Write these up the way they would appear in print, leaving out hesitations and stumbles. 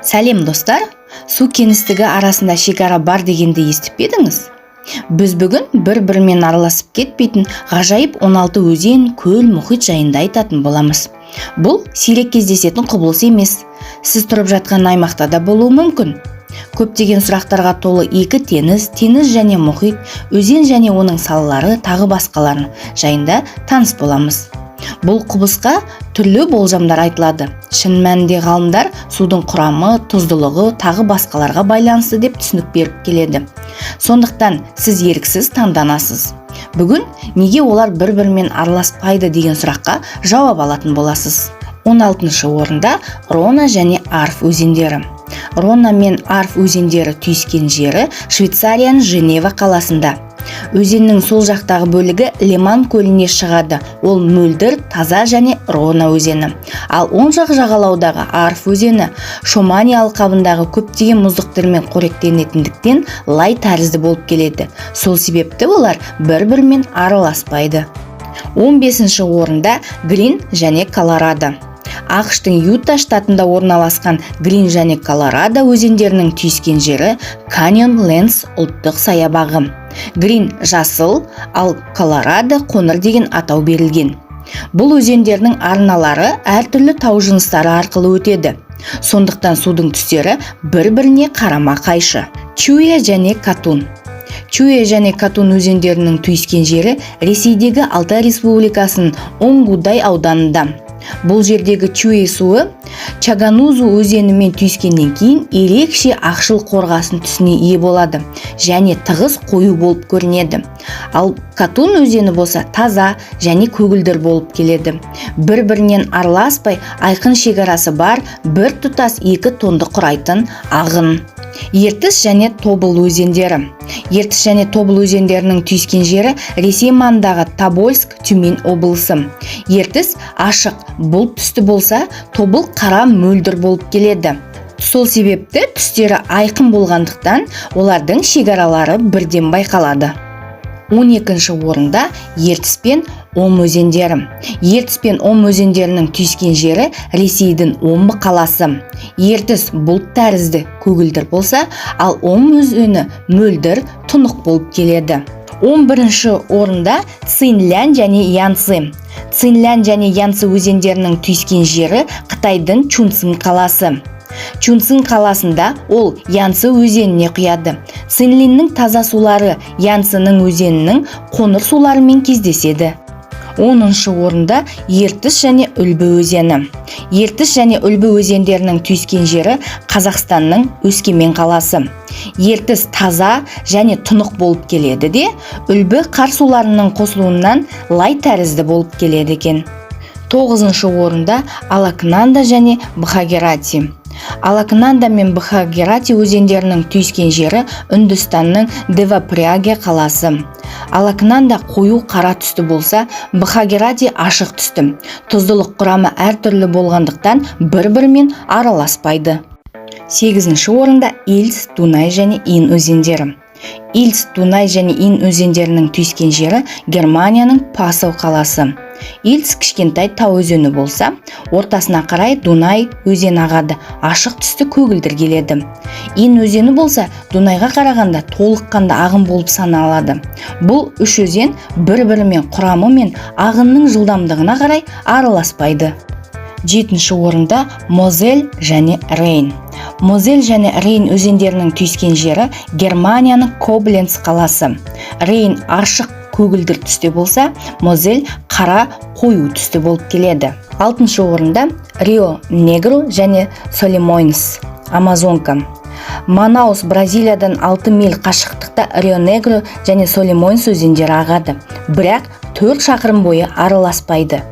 Сәлем достар, су кеңістігі арасында шекара бар дегенді естіп пе едіңіз? Біз бүгін бір-бірімен араласып кетпейтін ғажайып 16 өзен, көл, мұхит жайында айтатын боламыз. Бұл сирек кездесетін құбылыс емес. Сіз тұрып жатқан аймақта да болуы мүмкін. Көптеген сұрақтарға толы екі теңіз және мұхит, өзен және оның салалары тағы басқаларын жайында таныс боламыз. Бұл құбылысқа түрлі болжамдар айтылады. Шын мәнінде ғалымдар судың құрамы, тұздылығы тағы басқаларға байланысты деп түсінік беріп келеді. Сондықтан сіз еріксіз таңданасыз. Бүгін неге олар бір-бірімен араласпайды деген сұраққа жауап алатын боласыз. 16-шы орында Рона және Арф өзендері. Рона мен Арф өзендері түйіскен жері Швейцарияның Женева қаласында. Өзеннің сол жақтағы бөлігі Леман көліне шығады. Ол мөлдір, таза және Рона өзені. Ал оң жақ жағалаудағы Арф өзені Шомани алқабындағы көптеген мұздықтармен қоректенетіндіктен лай тәрізді болып келеді. Сол себепті олар бір-бірімен араласпайды. 15-ші орында Грин және Колорадо. ақш-тың Юта штатында орналасқан Грин және Колорадо өзендерінің түйіскен жері Каньон-Лэнс ұлттық саябағы. Грин жасыл, ал Колорадо қоңыр деген атау берілген. Бұл өзендердің арналары әртүрлі тау жыныстары арқылы өтеді. Сондықтан судың түстері бір-біріне қарама-қайшы. Чуя және Катун. Чуя және Катун өзендерінің түйіскен жері Ресейдегі Алтай Республикасының Оңгудай ауданында. Бұл жердегі Чуя суы Чаганузу өзенімен түйіскеннен кейін ерекше ақшыл қорғасын түсіне ие болады және тығыз қою болып көрінеді. Ал Катун өзені болса таза және көгілдір болып келеді. Бір-бірінен араласпай айқын шекарасы бар бір тұтас екі тонды құрайтын ағын. Ертіс және Тобыл өзендері. Ертіс және Тобыл өзендерінің түйіскен жері Ресей маңындағы Тобольск, Тюмень облысы. Ертіс ашық, бұлт түсті болса, Тобыл қара мөлдір болып келеді. Сол себепті түстері айқын болғандықтан олардың шекаралары бірден байқалады. 12-ші орында Ертіс пен Ом өзендері. Ертіс пен Ом өзендерінің түйіскен жері Ресейдің Омбы қаласы. Ертіс бұлт тәрізді көгілдір болса, ал Ом өзені мөлдір тұнық болып келеді. 11-ші орында Цинлян және Янцзы. Цинлян және Янцзы өзендерінің түйіскен жері Қытайдың Чунцин қаласы. Чунцин қаласында ол Янцзы өзеніне құяды. Цинлиннің таза сулары Янцзының өзенінің қоңыр суларымен кездеседі. 10-шы орында Ертіс және Үлбі өзені. Ертіс және Үлбі өзендерінің түйіскен жері Қазақстанның Өскемен қаласы. Ертіс таза және тұнық болып келеді де, Үлбі қар суларының қосылуынан лай тәрізді болып келеді екен. 9-шы орында Алакнанда және Бхагирати. Алакнанда мен Бхагирати өзендерінің түйіскен жері Үндістанның Девапряге қаласы. Алакнанда қою қара түсті болса, Бхагирати ашық түсті. Тұздылық құрамы әртүрлі болғандықтан бір-бірімен араласпайды. 8-ші орында Ильц, Дунай және Ин өзендері. Ильц, Дунай және Ин өзендерінің түйіскен жері Германияның Пасау қаласы. Ильц кішкентай тау өзені болса, ортасына қарай Дунай өзені ағады, ашық түсті көгілдір келеді. Ин өзені болса, Дунайға қарағанда толыққанды ағын болып саналады. Бұл үш өзен бір-бірімен құрамы мен ағынның жылдамдығына қарай араласпайды. 7-ші орында Мозель және Рейн. Мозель және Рейн өзендерінің түйіскен жері Германияның Кобленц қаласы. Рейн ашық көгілдір түсте болса, Мозель қара қою түсте болып келеді. 6-шы орында Рио Негру және Солимойнс, Амазонка. Манаус, Бразилиядан 6 миль қашықтықта Рио Негру және Солимойнс өзендері ағады. Бірақ 4 шақырым бойы араласпайды.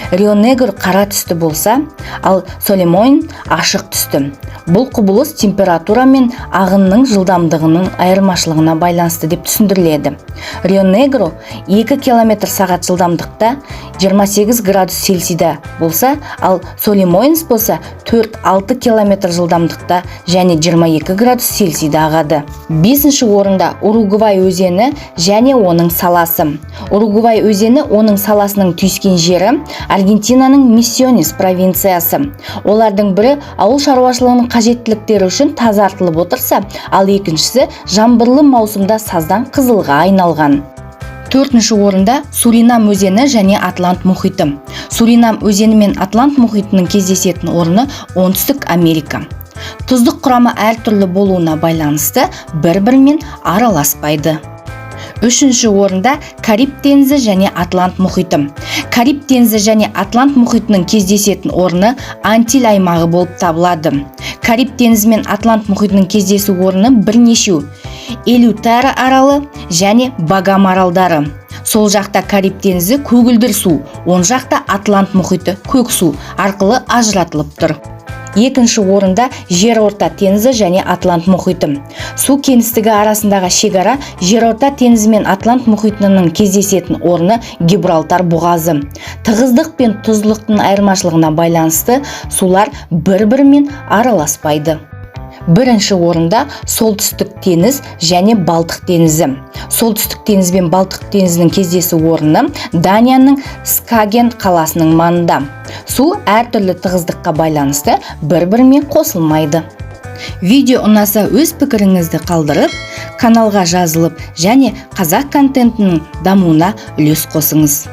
Рио Негр қара түсті болса, ал Солимойн ашық түсті. Бұл құбылыс температура мен ағынның жылдамдығының айырмашылығына байланысты деп түсіндіріледі. Рио Негро 2 км сағат жылдамдықта 28 градус Цельсийда болса, ал Солимойнс болса 4-6 км жылдамдықта және 22 градус Цельсийда ағады. 5-ші орында Уругвай өзені және оның саласы. Уругвай өзені оның саласының түйіскен жері Аргентинаның Миссионес провинциясы. Олардың бірі ауыл шаруашылығының қажеттіліктері үшін тазартылып отырса, ал екіншісі жаңбырлы маусымда саздан қызылға айналған. 4-ші орында Суринам өзені және Атлант мұхиты. Суринам өзені мен Атлант мұхитының кездесетін орны Оңтүстік Америка. Тұздық құрамы әртүрлі болуына байланысты бір-бірімен араласпайды. 3-ші орында Кариб теңізі және Атлант мұхиты. Кариб теңізі және Атлант мұхитының кездесетін орны Антиль аймағы болып табылады. Кариб теңізі мен Атлант мұхитының кездесу орны бірнешеу: Элеутера аралы және Багам аралдары. Сол жақта Кариб теңізі көгілдір су, оң жақта Атлант мұхиты көк су арқылы ажыратылып тұр. 2-ші орында Жерорта теңізі және Атлант мұхиты. Су кеңістігі арасындағы шекара Жерорта теңізі мен Атлант мұхитының кездесетін орны Гибралтар бұғазы. Тығыздық пен тұздылықтың айырмашылығына байланысты сулар бір-бірімен араласпайды. 1-ші орында Солтүстік теңіз және Балтық теңізі. Солтүстік теңіз бен Балтық теңізінің кездесу орны Данияның Скаген қаласының маңында. Су әртүрлі тығыздыққа байланысты бір-бірімен қосылмайды. Видео ұнаса өз пікіріңізді қалдырып, каналға жазылып және қазақ контентінің дамуына үлес қосыңыз.